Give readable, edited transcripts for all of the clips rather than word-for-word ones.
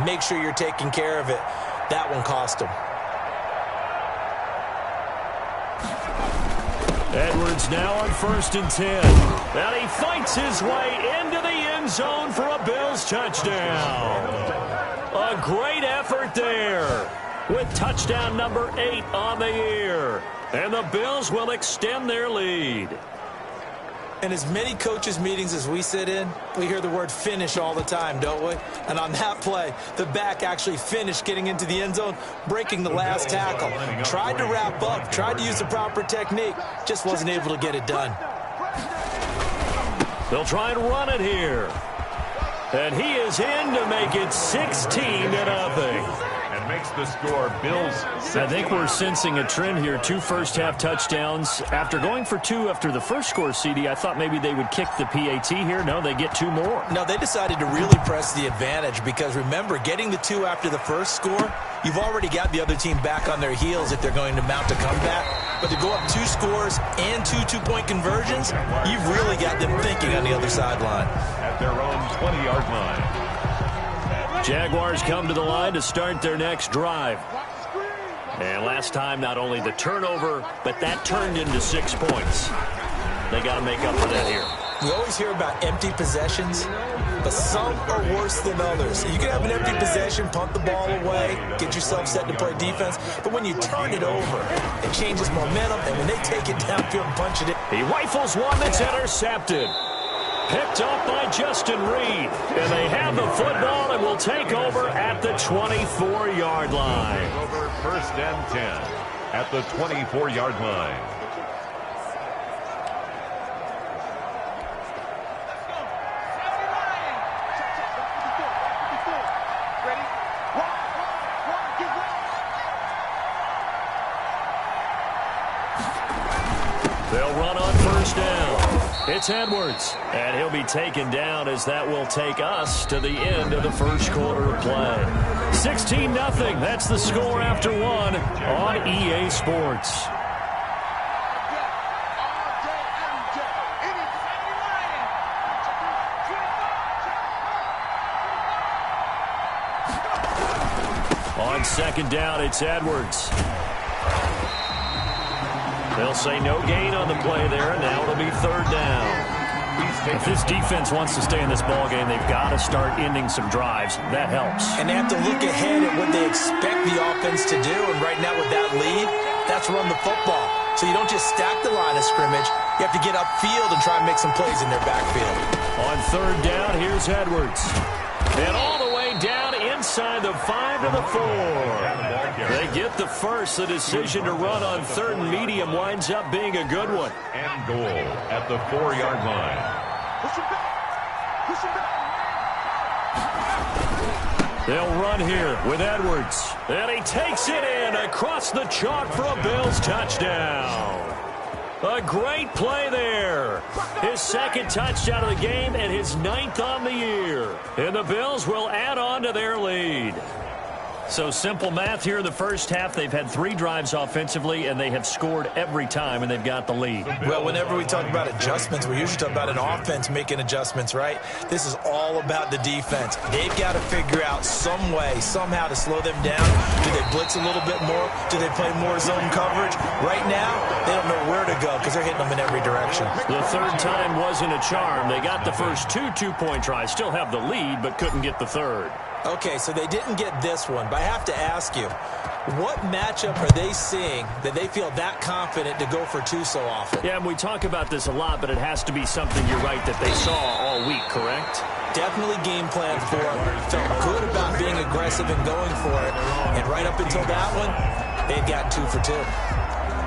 Make sure you're taking care of it. That one cost him. Edwards now on 1st and 10. And he fights his way into the end zone for a Bills touchdown. A great effort there with touchdown number 8 on the year. And the Bills will extend their lead. In as many coaches' meetings as we sit in, we hear the word finish all the time, don't we? And on that play, the back actually finished getting into the end zone, breaking the last tackle. Tried to wrap up, tried to use the proper technique, just wasn't able to get it done. They'll try and run it here. And he is in to make it 16-0. And makes the score Bills. I think we're sensing a trend here. 2 first-half touchdowns. After going for 2 after the first score, CD, I thought maybe they would kick the PAT here. No, they get 2 more. No, they decided to really press the advantage because, remember, getting the 2 after the first score, you've already got the other team back on their heels if they're going to mount a comeback. But to go up 2 scores and 2 two-point conversions, you've really got them thinking on the other sideline. At their own 20-yard line. Jaguars come to the line to start their next drive. And last time, not only the turnover, but that turned into 6 points. They got to make up for that here. We always hear about empty possessions, but some are worse than others. You can have an empty possession, punt the ball away, get yourself set to play defense, but when you turn it over, it changes momentum, and when they take it downfield and punch it in. He rifles one that's intercepted. Picked up by Justin Reed. And they have the football and will take over at the 24-yard line. Over 1st and 10 at the 24-yard line. They'll run on 1st down. It's Edwards, and he'll be taken down as that will take us to the end of the first quarter of play. 16-0, that's the score after 1 on EA Sports. On 2nd down, it's Edwards. They'll say no gain on the play there, and now it'll be 3rd down. If this defense wants to stay in this ballgame, they've got to start ending some drives. That helps. And they have to look ahead at what they expect the offense to do, and right now with that lead, that's run the football. So you don't just stack the line of scrimmage. You have to get upfield and try and make some plays in their backfield. On 3rd down, here's Edwards. And all the way down inside the 5 to the 4. They get the first. The decision to run on 3rd and medium winds up being a good one. And goal at the 4-yard line. They'll run here with Edwards. And he takes it in across the chalk for a Bills touchdown. A great play there. His 2nd touchdown of the game and his 9th on the year. And the Bills will add on to their lead. So simple math here in the first half. They've had 3 drives offensively, and they have scored every time, and they've got the lead. Well, whenever we talk about adjustments, we usually talk about an offense making adjustments, right? This is all about the defense. They've got to figure out some way, somehow to slow them down. Do they blitz a little bit more? Do they play more zone coverage? Right now, they don't know where to go because they're hitting them in every direction. The 3rd time wasn't a charm. They got the first 2 two-point tries, still have the lead, but couldn't get the 3rd. Okay, so they didn't get this one, but I have to ask you, what matchup are they seeing that they feel that confident to go for 2 so often? Yeah, and we talk about this a lot, but it has to be something, you're right, that they saw all week, correct? Definitely game plan for them. Felt good about being aggressive and going for it. And right up until that one, they've got 2 for 2.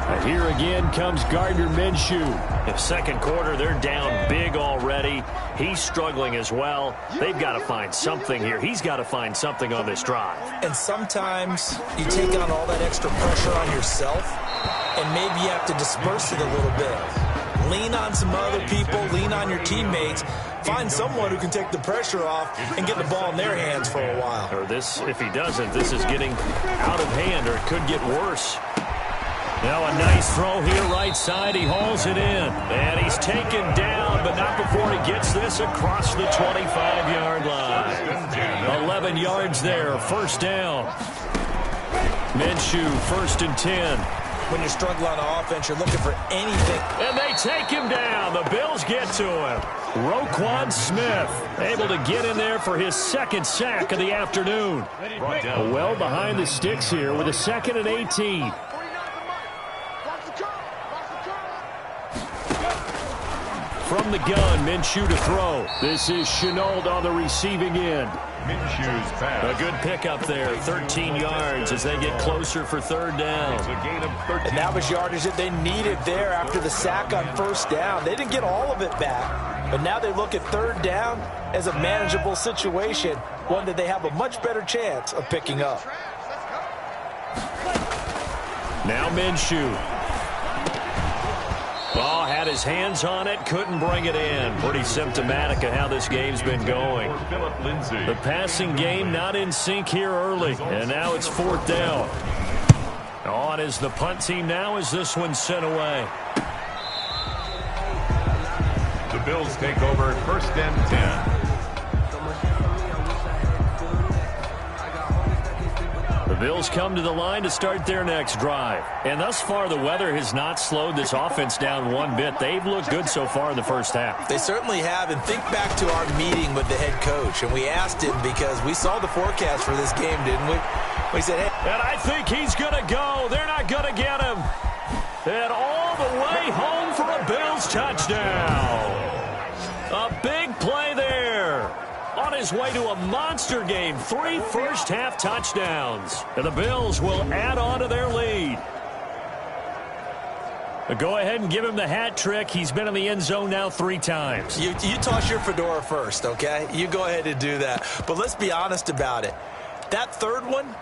And here again comes Gardner Minshew. In 2nd quarter, they're down big already. He's struggling as well. They've got to find something here. He's got to find something on this drive. And sometimes you take on all that extra pressure on yourself, and maybe you have to disperse it a little bit. Lean on some other people. Lean on your teammates. Find someone who can take the pressure off and get the ball in their hands for a while. Or this, if he doesn't, this is getting out of hand, or it could get worse. Now a nice throw here right side. He hauls it in. And he's taken down, but not before he gets this across the 25-yard line. 11 yards there, first down. Minshew, 1st and 10. When you're struggling on offense, you're looking for anything. And they take him down. The Bills get to him. Roquan Smith able to get in there for his 2nd sack of the afternoon. Well behind the sticks here with a 2nd and 18. From the gun, Minshew to throw. This is Shenault on the receiving end. Minshew's pass. A good pickup there, 13 yards as they get closer for 3rd down. It's a gain of 13. And that was yardage that they needed there after the sack on 1st down. They didn't get all of it back, but now they look at 3rd down as a manageable situation, one that they have a much better chance of picking up. Now Minshew. Oh, had his hands on it, couldn't bring it in. Pretty symptomatic of how this game's been going. The passing game not in sync here early, and now it's 4th down. On is the punt team now as this one's sent away. The Bills take over 1st and 10. The Bills come to the line to start their next drive. And thus far, the weather has not slowed this offense down one bit. They've looked good so far in the 1st half. They certainly have. And think back to our meeting with the head coach. And we asked him because we saw the forecast for this game, didn't we? We said, hey. And I think he's going to go. They're not going to get him. And all the way home for a Bills touchdown. A big play there. On his way to a monster game, 3 first-half touchdowns. And the Bills will add on to their lead. But go ahead and give him the hat trick. He's been in the end zone now 3 times. You toss your fedora first, okay? You go ahead and do that. But let's be honest about it. That 3rd one,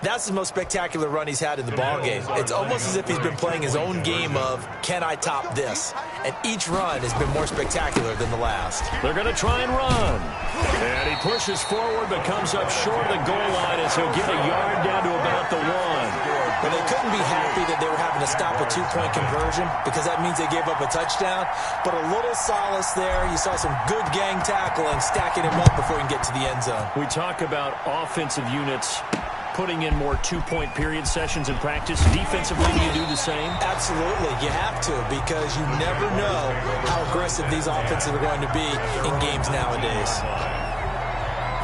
that's the most spectacular run he's had in the ballgame. It's almost as if he's been playing his own game of, can I top this? And each run has been more spectacular than the last. They're going to try and run. And he pushes forward but comes up short of the goal line as he'll get a yard down to about the 1. Well, they couldn't be happy that they were having to stop a 2-point conversion because that means they gave up a touchdown. But a little solace there. You saw some good gang tackling, stacking him up before he can get to the end zone. We talk about offensive units putting in more 2-point period sessions in practice. Defensively, do you do the same? Absolutely. You have to because you never know how aggressive these offenses are going to be in games nowadays.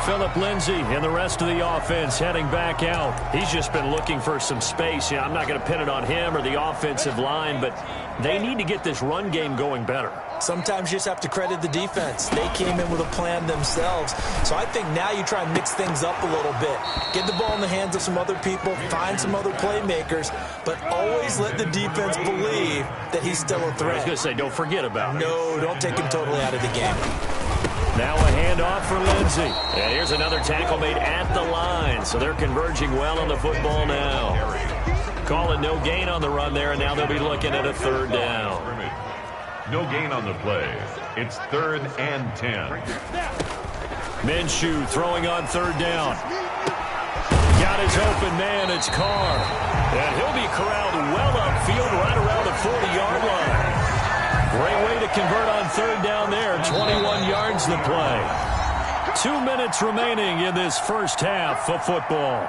Phillip Lindsay and the rest of the offense heading back out. He's just been looking for some space. I'm not going to pin it on him or the offensive line, but they need to get this run game going better. Sometimes you just have to credit the defense. They came in with a plan themselves. So I think now you try and mix things up a little bit. Get the ball in the hands of some other people, find some other playmakers, but always let the defense believe that he's still a threat. I was going to say, don't forget about it. No, don't take him totally out of the game. Now a handoff for Lindsay. And here's another tackle made at the line. So they're converging well on the football now. Calling no gain on the run there, and now they'll be looking at a 3rd down. No gain on the play. It's 3rd and 10. Minshew throwing on 3rd down. Got his open man. It's Carr. And he'll be corralled well upfield right around the 40-yard line. Great way to convert on 3rd down there. 21 yards the play. 2 minutes remaining in this 1st half of football.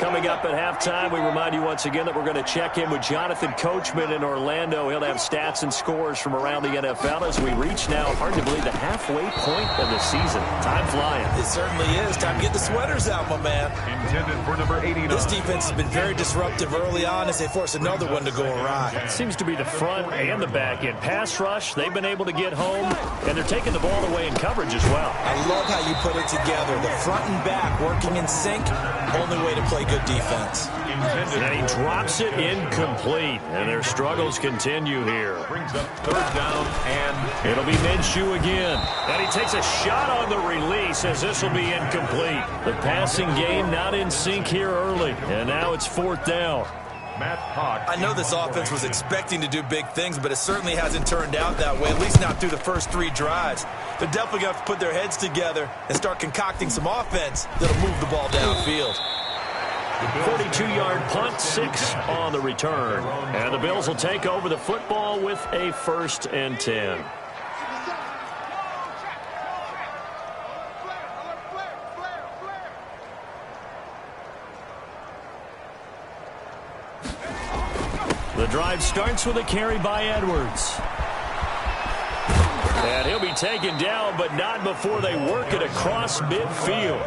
Coming up at halftime, we remind you once again that we're going to check in with Jonathan Coachman in Orlando. He'll have stats and scores from around the NFL as we reach now, hard to believe, the halfway point of the season. Time flying. It certainly is. Time to get the sweaters out, my man. Intended for number 89. This defense has been very disruptive early on as they force another one to go awry. It seems to be the front and the back end. Pass rush, they've been able to get home, and they're taking the ball away in coverage as well. I love how you put it together. The front and back working in sync, only way to play good defense. And he drops it incomplete, and their struggles continue here. Brings up 3rd down, and it'll be Minshew again. And he takes a shot on the release as this will be incomplete. The passing game not in sync here early, and now it's 4th down. Matt Hawk. I know this offense was expecting to do big things, but it certainly hasn't turned out that way, at least not through the first 3 drives. They're definitely going to have to put their heads together and start concocting some offense that'll move the ball downfield. 42-yard punt, 6 on the return. And the Bills will take over the football with a 1st and 10. The drive starts with a carry by Edwards. And he'll be taken down, but not before they work it across midfield.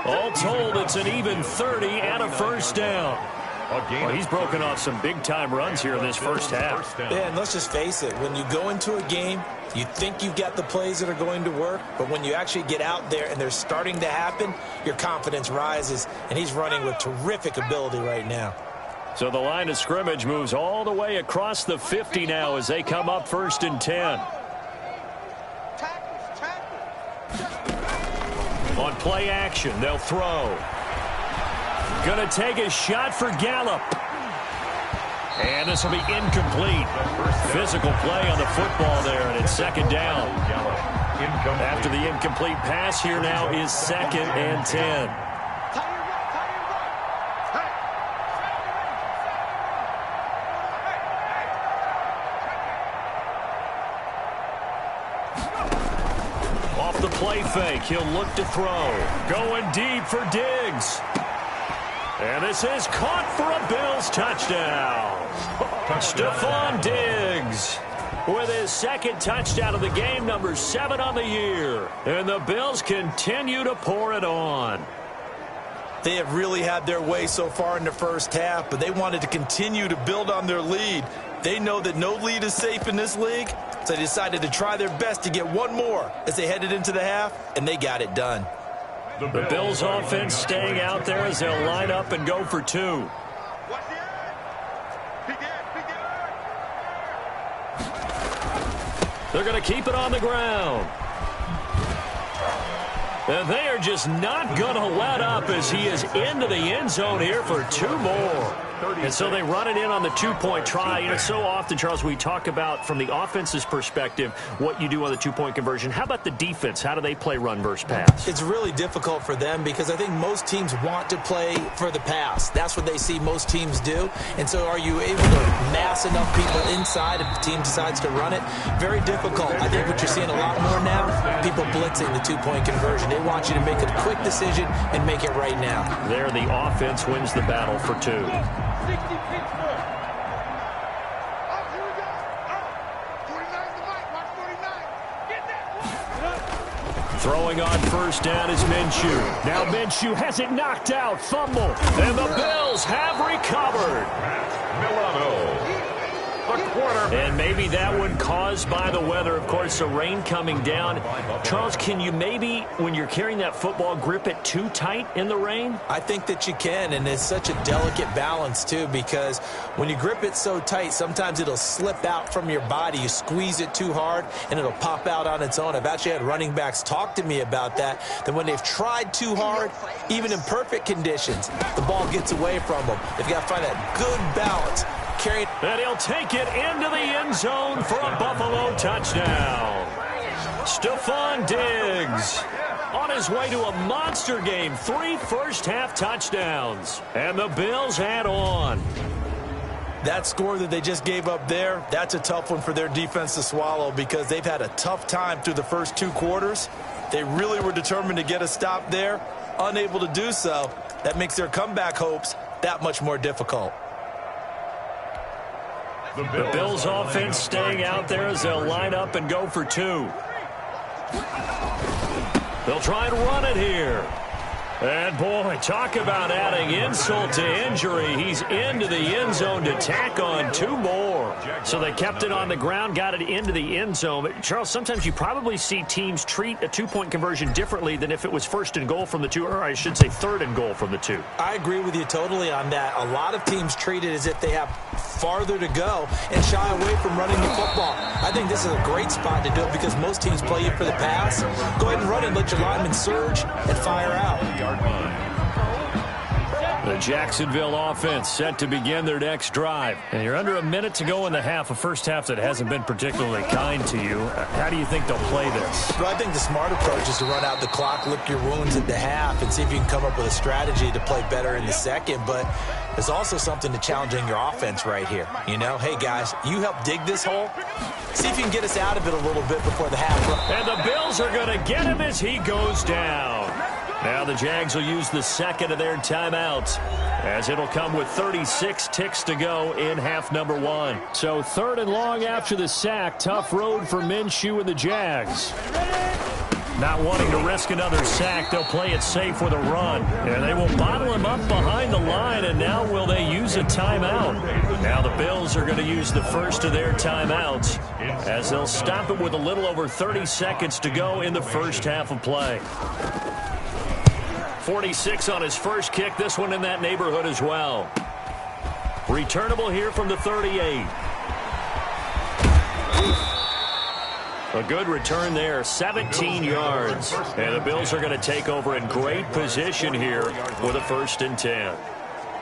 All told, it's an even 30 and a first down. Well, he's broken off some big-time runs here in this first half. Yeah, and let's just face it. When you go into a game, you think you've got the plays that are going to work, but when you actually get out there and they're starting to happen, your confidence rises, and he's running with terrific ability right now. So the line of scrimmage moves all the way across the 50 now as they come up 1st and 10. On play action, they'll throw. Going to take a shot for Gallup. And this will be incomplete. Physical play on the football there, and it's 2nd down. After the incomplete pass, here now is 2nd and 10. Off the play fake, he'll look to throw. Going deep for Diggs. And this is caught for a Bills touchdown. Stephon Diggs with his 2nd touchdown of the game, number 7 on the year. And the Bills continue to pour it on. They have really had their way so far in the first half, but they wanted to continue to build on their lead. They know that no lead is safe in this league, so they decided to try their best to get one more as they headed into the half, and they got it done. The Bills offense staying out there as they'll line up and go for 2. They're going to keep it on the ground. And they are just not going to let up as he is into the end zone here for 2 more. And so they run it in on the 2-point try. You know, so often, Charles, we talk about from the offense's perspective what you do on the 2-point conversion. How about the defense? How do they play run versus pass? It's really difficult for them because I think most teams want to play for the pass. That's what they see most teams do. And so are you able to mass enough people inside if the team decides to run it? Very difficult. I think what you're seeing a lot more now, people blitzing the 2-point conversion. They want you to make a quick decision and make it right now. There, the offense wins the battle for 2. Throwing on 1st down is Minshew. Now Minshew has it knocked out. Fumble. And the Bills have recovered. And maybe that one caused by the weather. Of course, the rain coming down. Charles, can you maybe, when you're carrying that football, grip it too tight in the rain? I think that you can, and it's such a delicate balance, too, because when you grip it so tight, sometimes it'll slip out from your body. You squeeze it too hard, and it'll pop out on its own. I've actually had running backs talk to me about that when they've tried too hard, even in perfect conditions, the ball gets away from them. They've got to find that good balance. And he'll take it into the end zone for a Buffalo touchdown. Stephon Diggs on his way to a monster game. 3 first-half touchdowns. And the Bills add on. That score that they just gave up there, that's a tough one for their defense to swallow because they've had a tough time through the first 2 quarters. They really were determined to get a stop there, unable to do so. That makes their comeback hopes that much more difficult. The Bills offense staying out there as they'll line up and go for 2. They'll try and run it here. And, boy, talk about adding insult to injury. He's into the end zone to tack on 2 more. So they kept it on the ground, got it into the end zone. But, Charles, sometimes you probably see teams treat a 2-point conversion differently than if it was 1st and goal from the 2, or I should say 3rd and goal from the 2. I agree with you totally on that. A lot of teams treat it as if they have farther to go and shy away from running the football. I think this is a great spot to do it because most teams play you for the pass. Go ahead and run it, let your linemen surge and fire out. The Jacksonville offense set to begin their next drive. And you're under a minute to go in the half, a first half that hasn't been particularly kind to you. How do you think they'll play this? Well, I think the smart approach is to run out the clock, lick your wounds at the half, and see if you can come up with a strategy to play better in the second. But there's also something to challenging your offense right here. You know, hey, guys, you help dig this hole. See if you can get us out of it a little bit before the half run. And the Bills are going to get him as he goes down. Now the Jags will use the second of their timeouts. as it'll come with 36 ticks to go in half number 1. So 3rd and long after the sack. Tough road for Minshew and the Jags. Not wanting to risk another sack, they'll play it safe with a run. And they will bottle him up behind the line, and now will they use a timeout? Now the Bills are going to use the first of their timeouts, as they'll stop it with a little over 30 seconds to go in the first half of play. 46 on his first kick, this one in that neighborhood as well. Returnable here from the 38. A good return there, 17 yards. And the Bills are going to take over in great position here with a 1st and 10.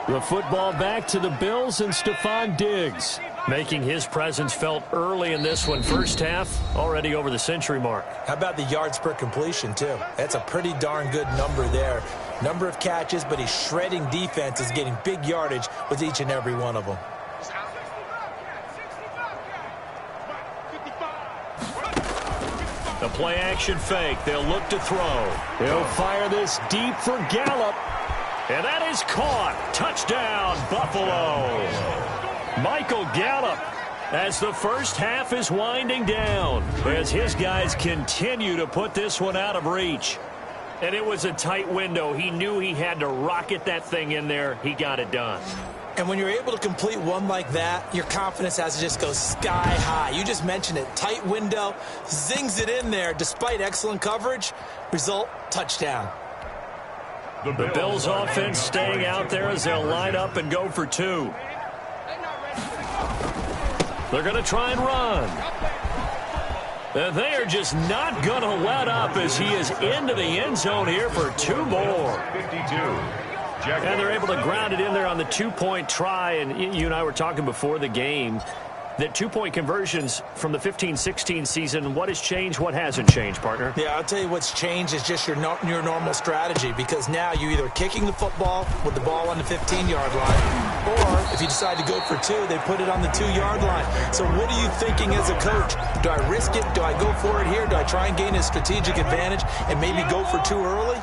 The football back to the Bills, and Stephon Diggs making his presence felt early in this one. First half, already over the century mark. How about the yards per completion, too? That's a pretty darn good number there. Number of catches, but he's shredding defenses, getting big yardage with each and every one of them. The play-action fake. They'll look to throw. He'll fire this deep for Gallup. And that is caught. Touchdown, Buffalo. Michael Gallup, as the first half is winding down, as his guys continue to put this one out of reach. And it was a tight window. He knew he had to rocket that thing in there. He got it done. And when you're able to complete one like that, your confidence has to just go sky high. You just mentioned it. Tight window, zings it in there despite excellent coverage. Result, touchdown. The Bills offense staying out there as they'll line up and go for 2. They're going to try and run. And they are just not going to let up as he is into the end zone here for 2 more. 52. And they're able to ground it in there on the 2-point try. And you and I were talking before the game that 2-point conversions from the 15-16 season, what has changed, what hasn't changed, partner? Yeah, I'll tell you what's changed is just your normal strategy, because now you're either kicking the football with the ball on the 15-yard line, or if you decide to go for 2, they put it on the 2-yard line. So what are you thinking as a coach? Do I risk it? Do I go for it here? Do I try and gain a strategic advantage and maybe go for 2 early?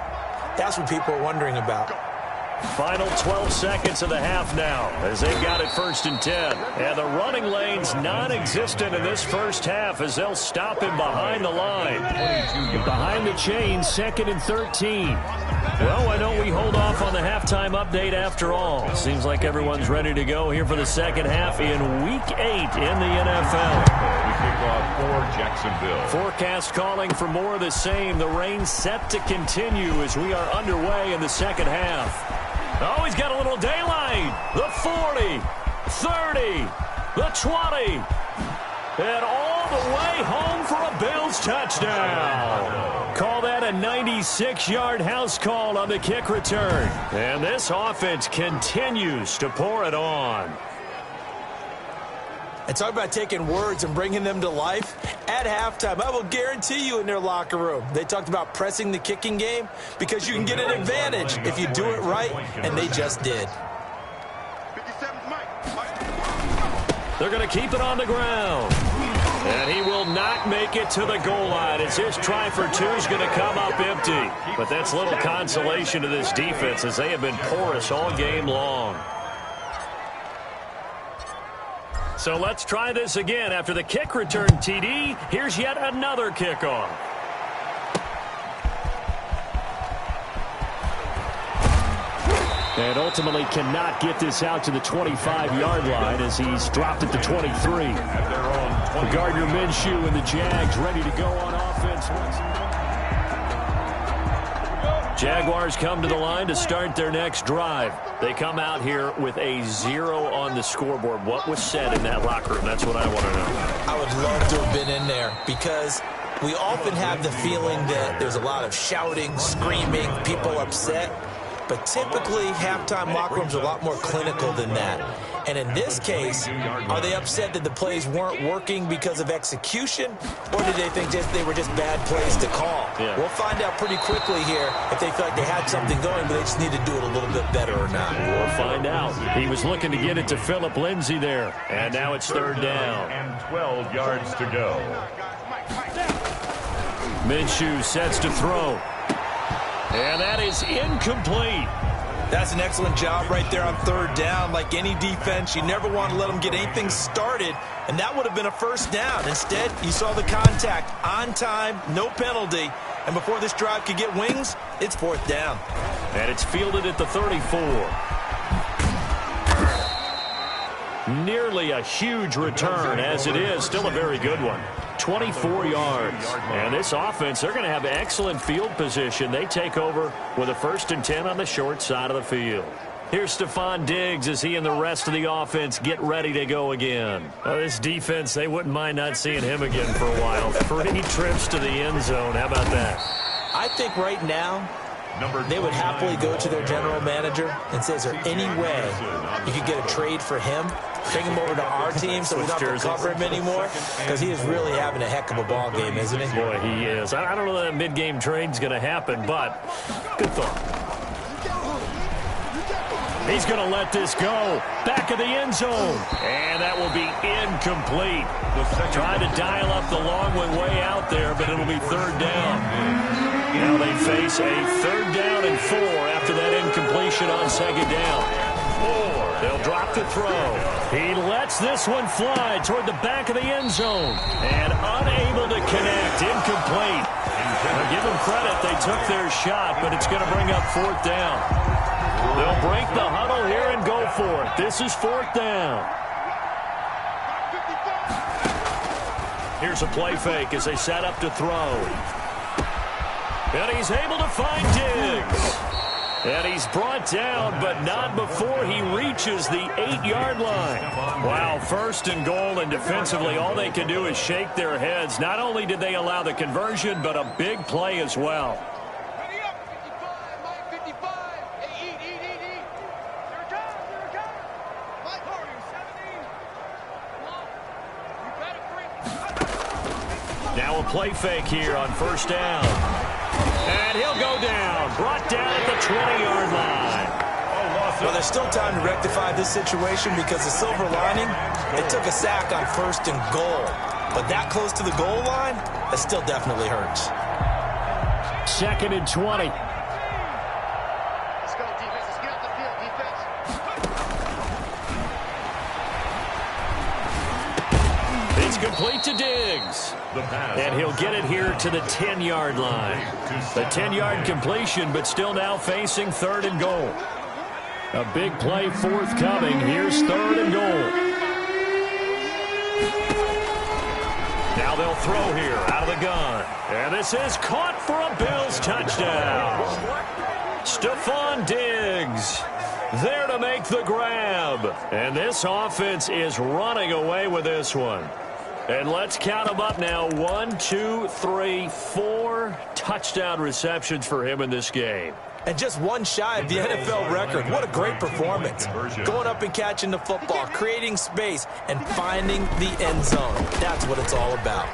That's what people are wondering about. Final 12 seconds of the half now as they got it 1st and 10. And the running lane's non-existent in this first half as they'll stop him behind the line. Behind the chain, 2nd and 13. Well, why don't we hold off on the halftime update after all? Seems like everyone's ready to go here for the second half in Week 8 in the NFL. We kick off for Jacksonville. Forecast calling for more of the same. The rain set to continue as we are underway in the second half. Oh, he's got a little daylight. The 40, 30, the 20, and all the way home for a Bills touchdown. Call that a 96-yard house call on the kick return. And this offense continues to pour it on. And talk about taking words and bringing them to life. At halftime, I will guarantee you in their locker room, they talked about pressing the kicking game because you can get an advantage if you do it right, and they just did. They're going to keep it on the ground. And he will not make it to the goal line as his try for 2 is going to come up empty. But that's little consolation to this defense as they have been porous all game long. So let's try this again. After the kick return, TD, here's yet another kickoff. And ultimately cannot get this out to the 25-yard line as he's dropped at the 23. Gardner Minshew and the Jags ready to go on offense. Jaguars come to the line to start their next drive. They come out here with a 0 on the scoreboard. What was said in that locker room? That's what I want to know. I would love to have been in there because we often have the feeling that there's a lot of shouting, screaming, people upset. But typically, halftime locker rooms are a lot more clinical than that. And in this case, are they upset that the plays weren't working because of execution? Or did they think they were just bad plays to call? Yeah. We'll find out pretty quickly here if they feel like they had something going, but they just need to do it a little bit better or not. We'll find out. He was looking to get it to Phillip Lindsay there. And now it's 3rd down. And 12 yards to go. Minshew sets to throw. And that is incomplete. That's an excellent job right there on third down. Like any defense, you never want to let them get anything started, and that would have been a first down. Instead, you saw the contact on time, no penalty, and before this drive could get wings, it's fourth down. And it's fielded at the 34. Nearly a huge return, as it is. Still a very good one. 24 yards. And this offense, they're going to have excellent field position. They take over with a 1st and 10 on the short side of the field. Here's Stephon Diggs as he and the rest of the offense get ready to go again. Well, this defense, they wouldn't mind not seeing him again for a while. 3 trips to the end zone. How about that? I think right now, they would happily go to their general manager and say, is there any way you could get a trade for him? Bring him over to our team so we don't have to cover him anymore? Because he is really having a heck of a ball game, isn't he? Boy, he is. I don't know that mid-game trade's going to happen, but good thought. He's going to let this go. Back of the end zone. And that will be incomplete. Trying to dial up the long one way out there, but it'll be third down. Now they face a 3rd down and 4 after that incompletion on 2nd down. 4. They'll drop the throw. He lets this one fly toward the back of the end zone. And unable to connect. Incomplete. Now give them credit. They took their shot, but it's going to bring up 4th down. They'll break the huddle here and go for it. This is 4th down. Here's a play fake as they set up to throw. And he's able to find Diggs. And he's brought down, but not before he reaches the 8-yard line. Wow, 1st and goal, and defensively all they can do is shake their heads. Not only did they allow the conversion, but a big play as well. Now a play fake here on 1st down. And he'll go down. Brought down at the 20-yard line. Well, there's still time to rectify this situation because the silver lining, it took a sack on 1st and goal. But that close to the goal line, that still definitely hurts. 2nd and 20. Let's go, defense. Let's get off the field, defense. It's complete to Diggs. And he'll get it here to the 10-yard line. The 10-yard completion, but still now facing 3rd and goal. A big play forthcoming. Here's 3rd and goal. Now they'll throw here out of the gun. And this is caught for a Bills touchdown. Stephon Diggs there to make the grab. And this offense is running away with this one. And let's count them up now. 1, 2, 3, 4 touchdown receptions for him in this game. And just one shy of the NFL record. What a great performance. Going up and catching the football, creating space, and finding the end zone. That's what it's all about.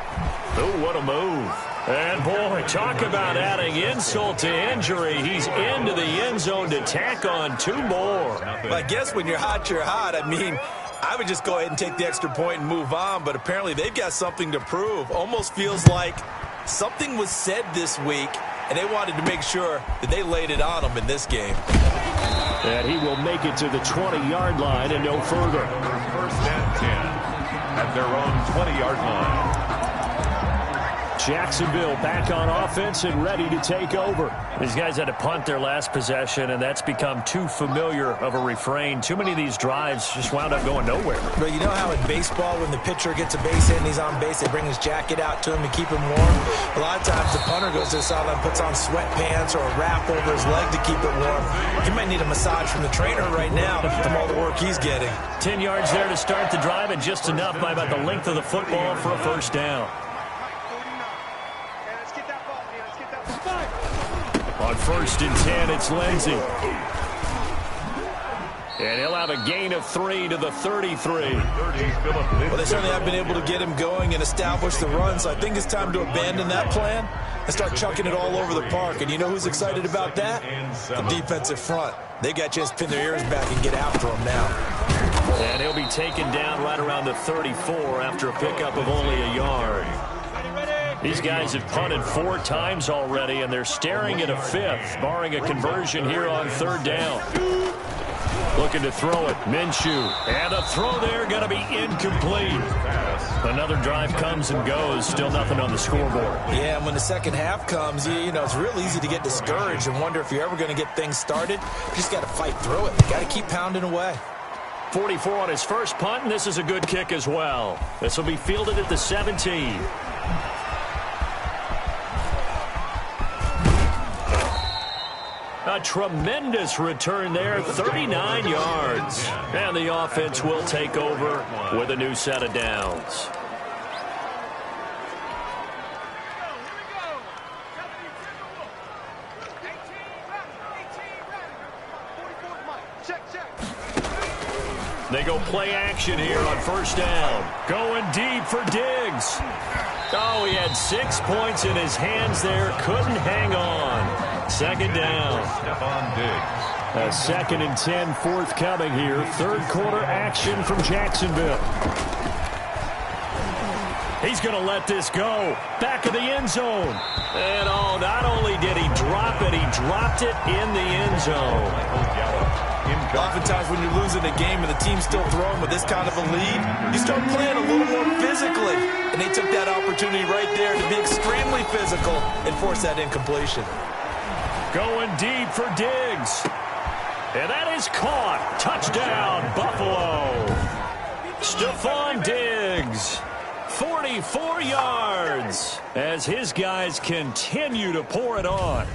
Oh, what a move. And, boy, talk about adding insult to injury. He's into the end zone to tack on 2 more. Well, I guess when you're hot, you're hot. I mean, I would just go ahead and take the extra point and move on, but apparently they've got something to prove. Almost feels like something was said this week, and they wanted to make sure that they laid it on them in this game. And he will make it to the 20-yard line and no further. 1st and 10 at their own 20-yard line. Jacksonville back on offense and ready to take over. These guys had to punt their last possession, and that's become too familiar of a refrain. Too many of these drives just wound up going nowhere. But you know how in baseball, when the pitcher gets a base hit and he's on base, they bring his jacket out to him to keep him warm? A lot of times the punter goes to the sideline, puts on sweatpants or a wrap over his leg to keep it warm. He might need a massage from the trainer right now from all the work he's getting. 10 yards there to start the drive, and just enough by about the length of the football for a 1st down. On 1st and 10, it's Lindsey. And he'll have a gain of 3 to the 33. Well, they certainly have been able to get him going and establish the run, so I think it's time to abandon that plan and start chucking it all over the park. And you know who's excited about that? The defensive front. They got a chance to pin their ears back and get after him now. And he'll be taken down right around the 34 after a pickup of only a yard. These guys have punted 4 times already, and they're staring at a 5th, barring a conversion here on 3rd down. Looking to throw it, Minshew. And a throw there going to be incomplete. Another drive comes and goes, still nothing on the scoreboard. Yeah, and when the second half comes, you know, it's real easy to get discouraged and wonder if you're ever going to get things started. You just got to fight through it. Got to keep pounding away. 44 on his first punt, and this is a good kick as well. This will be fielded at the 17. A tremendous return there, 39 yards. And the offense will take over with a new set of downs. They go play action here on 1st down. Going deep for Diggs. Oh, he had 6 points in his hands there. Couldn't hang on. 2nd down. A 2nd and 10 forthcoming here. 3rd quarter action from Jacksonville. He's going to let this go. Back of the end zone. And oh, not only did he drop it, he dropped it in the end zone. Oftentimes when you're losing a game and the team's still throwing with this kind of a lead, you start playing a little more physically. And they took that opportunity right there to be extremely physical and force that incompletion. Going deep for Diggs. And that is caught. Touchdown, Buffalo. Stephon Diggs. 44 yards as his guys continue to pour it on.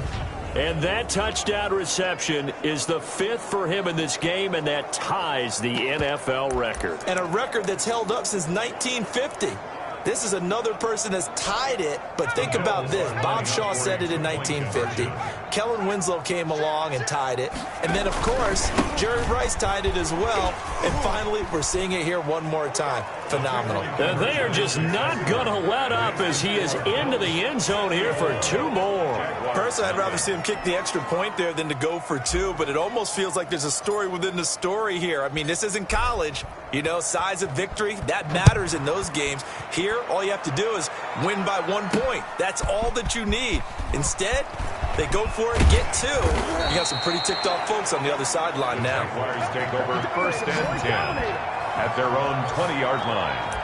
And that touchdown reception is the 5th for him in this game, and that ties the NFL record. And a record that's held up since 1950. This is another person that's tied it, but think about this. Bob Shaw said it in 1950. Kellen Winslow came along and tied it. And then, of course, Jerry Rice tied it as well. And finally, we're seeing it here one more time. Phenomenal. And they are just not going to let up as he is into the end zone here for 2 more. Personally, I'd rather see him kick the extra point there than to go for 2, but it almost feels like there's a story within the story here. I mean, this isn't college. You know, size of victory, that matters in those games. Here, all you have to do is win by 1 point. That's all that you need. Instead, they go for it and get 2. You got some pretty ticked off folks on the other sideline now. Jaguars take over 1st and 10 at their own 20-yard line.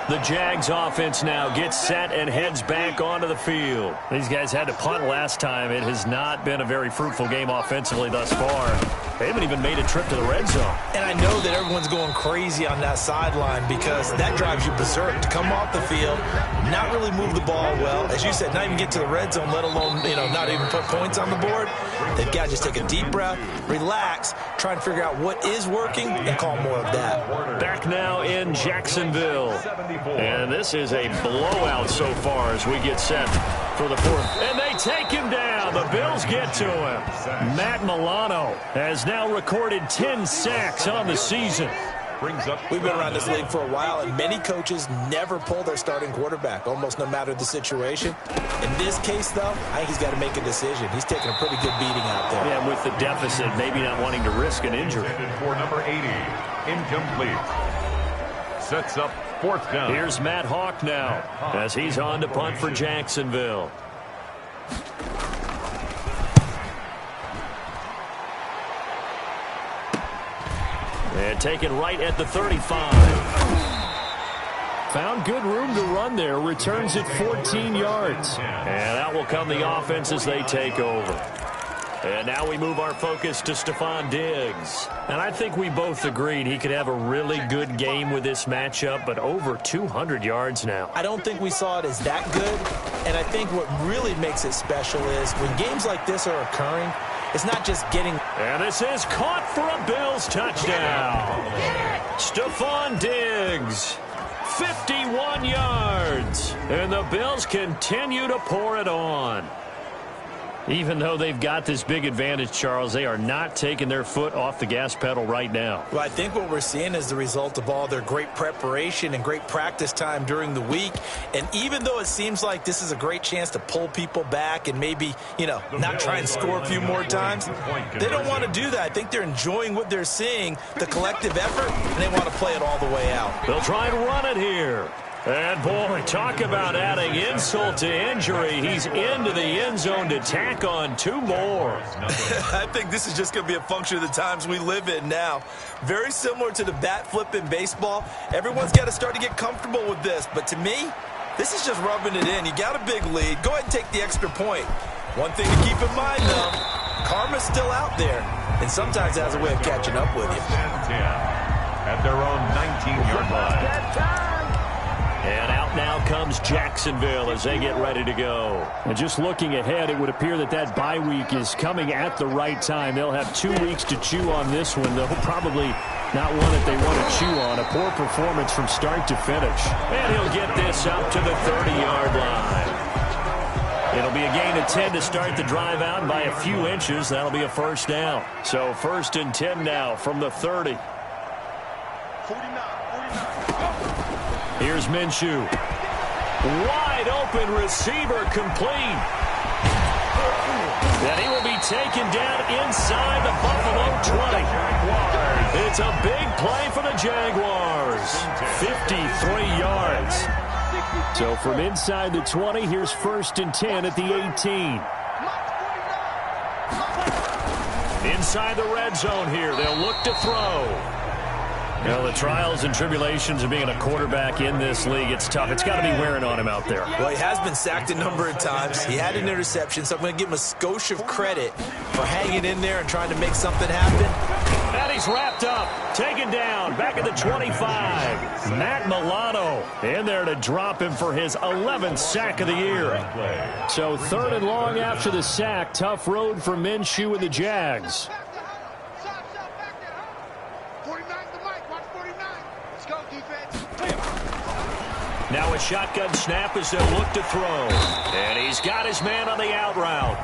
The Jags offense now gets set and heads back onto the field. These guys had to punt last time. It has not been a very fruitful game offensively thus far. They haven't even made a trip to the red zone. And I know that everyone's going crazy on that sideline because that drives you berserk to come off the field, not really move the ball well. As you said, not even get to the red zone, let alone, you know, not even put points on the board. They've got to just take a deep breath, relax, try and figure out what is working and call more of that. Back now in Jacksonville. And this is a blowout so far as we get set for the 4th. And they take him down. The Bills get to him. Matt Milano has now recorded 10 sacks on the season. We've been around this league for a while, and many coaches never pull their starting quarterback, almost no matter the situation. In this case, though, I think he's got to make a decision. He's taking a pretty good beating out there. Yeah, with the deficit, maybe not wanting to risk an injury. For number 80, incomplete. Sets up 4th down. Here's Matt Hawk now as he's on to punt for Jacksonville. And taken right at the 35. Found good room to run there. Returns it 14 yards. And out will come the offense as they take over. And now we move our focus to Stephon Diggs. And I think we both agreed he could have a really good game with this matchup, but over 200 yards now. I don't think we saw it as that good. And I think what really makes it special is when games like this are occurring, it's not just getting... And this is caught for a Bills touchdown. Stephon Diggs, 51 yards. And the Bills continue to pour it on. Even though they've got this big advantage, Charles, they are not taking their foot off the gas pedal right now. Well, I think what we're seeing is the result of all their great preparation and great practice time during the week. And even though it seems like this is a great chance to pull people back and maybe, you know, not try and score a few more times, they don't want to do that. I think they're enjoying what they're seeing, the collective effort, and they want to play it all the way out. They'll try and run it here. And, boy, talk about adding insult to injury. He's into the end zone to tack on 2 more. I think this is just going to be a function of the times we live in now. Very similar to the bat flip in baseball. Everyone's got to start to get comfortable with this. But to me, this is just rubbing it in. You got a big lead. Go ahead and take the extra point. One thing to keep in mind, though, karma's still out there. And sometimes it has a way of catching up with you. 10 at their own 19-yard line. And out now comes Jacksonville as they get ready to go. And just looking ahead, it would appear that that bye week is coming at the right time. They'll have 2 weeks to chew on this one, though probably not one that they want to chew on. A poor performance from start to finish. And he'll get this up to the 30-yard line. It'll be a gain of 10 to start the drive out by a few inches. That'll be a first down. So 1st and 10 now from the 30. 49. Here's Minshew. Wide open receiver complete. And he will be taken down inside the Buffalo 20. It's a big play for the Jaguars. 53 yards. So from inside the 20, here's 1st and 10 at the 18. Inside the red zone here, they'll look to throw. Well, the trials and tribulations of being a quarterback in this league, it's tough. It's got to be wearing on him out there. Well, he has been sacked a number of times. He had an interception, so I'm going to give him a skosh of credit for hanging in there and trying to make something happen. And he's wrapped up, taken down, back at the 25. Matt Milano in there to drop him for his 11th sack of the year. So 3rd and long after the sack. Tough road for Minshew and the Jags. Now a shotgun snap as they'll look to throw. And he's got his man on the out route.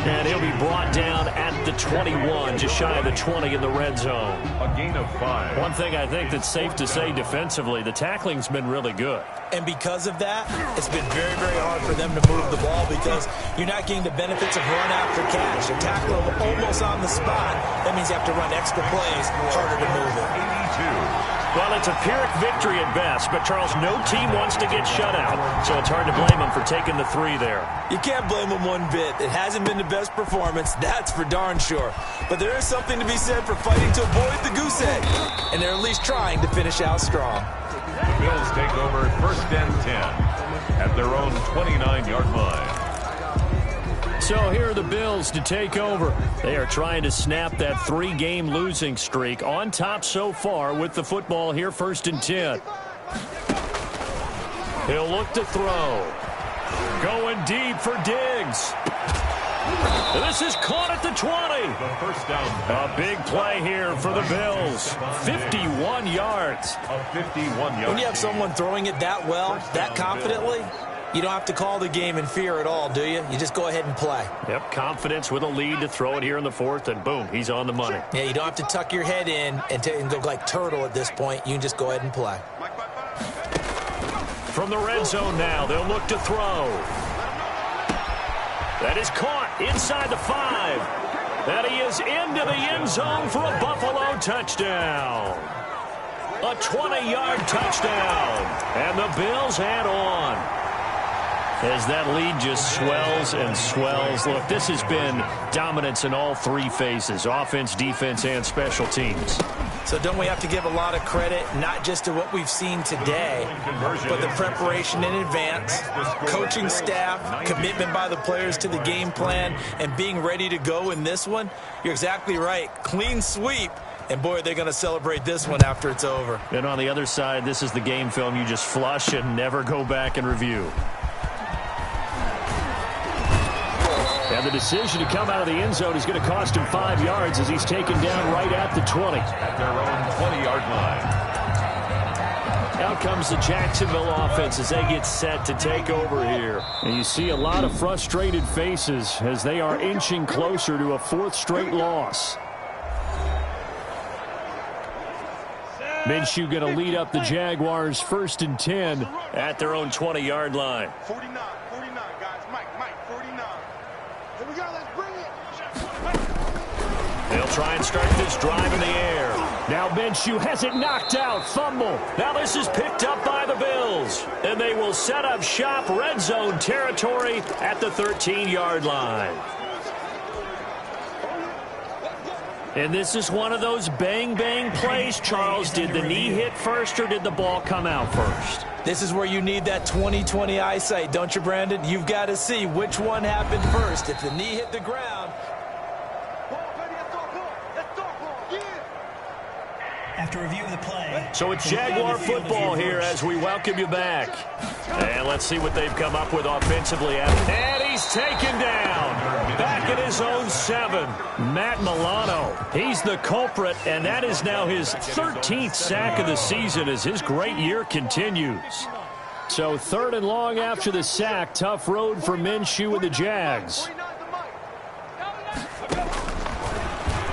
And he'll be brought down at the 21, just shy of the 20 in the red zone. A gain of 5. One thing I think that's safe to say defensively, the tackling's been really good. And because of that, it's been very, very hard for them to move the ball because you're not getting the benefits of run after catch. You're tackling almost on the spot. That means you have to run extra plays, harder to move it. 82. Well, it's a Pyrrhic victory at best, but, Charles, no team wants to get shut out, so it's hard to blame them for taking the 3 there. You can't blame them one bit. It hasn't been the best performance, that's for darn sure. But there is something to be said for fighting to avoid the goose egg, and they're at least trying to finish out strong. The Bills take over 1st and 10 at their own 29-yard line. So here are the Bills to take over. They are trying to snap that 3-game losing streak, on top so far with the football here, 1st and 10. He'll look to throw. Going deep for Diggs. This is caught at the 20. The first down. A big play here for the Bills. 51 yards. A 51-yard. When you have someone throwing it that well, that confidently, you don't have to call the game in fear at all, do you? You just go ahead and play. Yep, confidence with a lead to throw it here in the 4th, and boom, he's on the money. Yeah, you don't have to tuck your head in and go like turtle at this point. You can just go ahead and play. From the red zone now, they'll look to throw. That is caught inside the 5. And he is into the end zone for a Buffalo touchdown. A 20-yard touchdown. And the Bills add on. As that lead just swells and swells. Look, this has been dominance in all 3 phases, offense, defense, and special teams. So don't we have to give a lot of credit, not just to what we've seen today, but the preparation in advance, coaching staff, commitment by the players to the game plan, and being ready to go in this one? You're exactly right. Clean sweep. And, boy, they're going to celebrate this one after it's over. And on the other side, this is the game film you just flush and never go back and review. And the decision to come out of the end zone is going to cost him 5 yards as he's taken down right at the 20. At their own 20-yard line. Out comes the Jacksonville offense as they get set to take over here. And you see a lot of frustrated faces as they are inching closer to a 4th straight loss. Minshew going to lead up the Jaguars 1st and 10 at their own 20-yard line. 49, guys. Mike, 49. Here we go, let's bring it. They'll try and start this drive in the air. Now Minshew has it knocked out. Fumble. Now this is picked up by the Bills. And they will set up shop red zone territory at the 13-yard line. And this is one of those bang-bang plays, Charles. Did the knee hit first or did the ball come out first? This is where you need that 20/20 eyesight, don't you, Brandon? You've got to see which one happened first. If the knee hit the ground. After review of the play. So it's Jaguar football here as we welcome you back. And let's see what they've come up with offensively. And he's taken down. Back at his own 7. Matt Milano. He's the culprit, and that is now his 13th sack of the season as his great year continues. So 3rd and long after the sack. Tough road for Minshew and the Jags.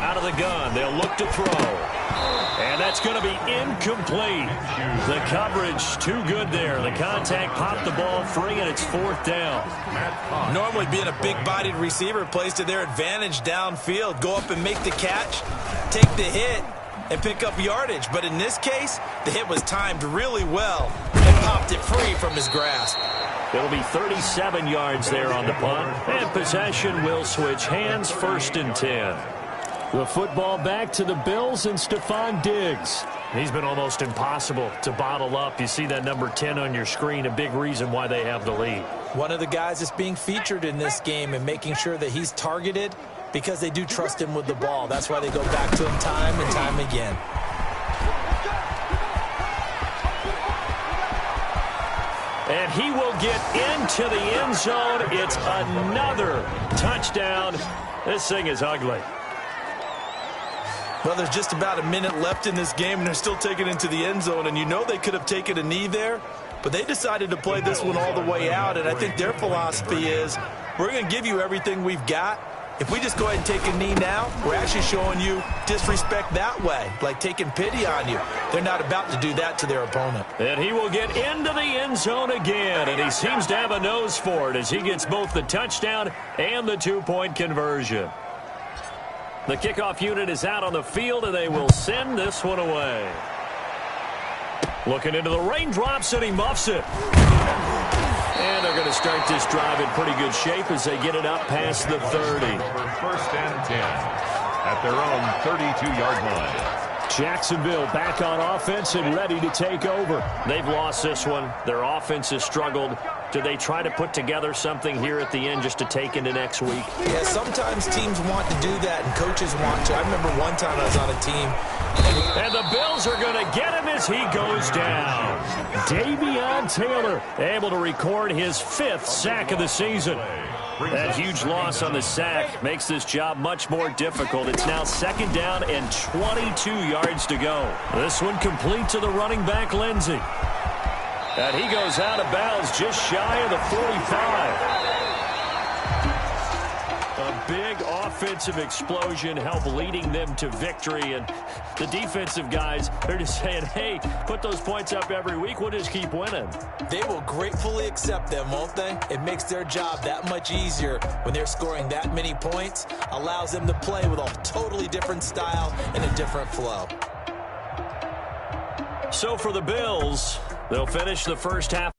Out of the gun. They'll look to throw. And that's going to be incomplete. The coverage too good there. The contact popped the ball free, and it's 4th down. Normally being a big-bodied receiver plays to their advantage downfield. Go up and make the catch, take the hit, and pick up yardage. But in this case, the hit was timed really well and popped it free from his grasp. It'll be 37 yards there on the punt. And possession will switch hands, 1st and 10. The football back to the Bills and Stephon Diggs. He's been almost impossible to bottle up. You see that number 10 on your screen, a big reason why they have the lead. One of the guys that's being featured in this game and making sure that he's targeted because they do trust him with the ball. That's why they go back to him time and time again. And he will get into the end zone. It's another touchdown. This thing is ugly. Well, there's just about a minute left in this game, and they're still taking it into the end zone. And you know they could have taken a knee there, but they decided to play this one all the way out. And I think their philosophy is, we're going to give you everything we've got. If we just go ahead and take a knee now, we're actually showing you disrespect that way, like taking pity on you. They're not about to do that to their opponent. And he will get into the end zone again, and he seems to have a nose for it as he gets both the touchdown and the 2-point conversion. The kickoff unit is out on the field, and they will send this one away. Looking into the raindrops, and he muffs it. And they're going to start this drive in pretty good shape as they get it up past the 30. 1st and 10 at their own 32-yard line. Jacksonville back on offense and ready to take over. They've lost this one. Their offense has struggled. Do they try to put together something here at the end just to take into next week? Yeah, sometimes teams want to do that and coaches want to. I remember one time I was on a team. And the Bills are going to get him as he goes down. Davion Taylor able to record his 5th sack of the season. That huge loss on the sack makes this job much more difficult. It's now 2nd down and 22 yards to go. This one complete to the running back, Lindsey. And he goes out of bounds just shy of the 45. A big offensive explosion helped leading them to victory. And the defensive guys, they're just saying, hey, put those points up every week. We'll just keep winning. They will gratefully accept them, won't they? It makes their job that much easier when they're scoring that many points. Allows them to play with a totally different style and a different flow. So for the Bills, they'll finish the first half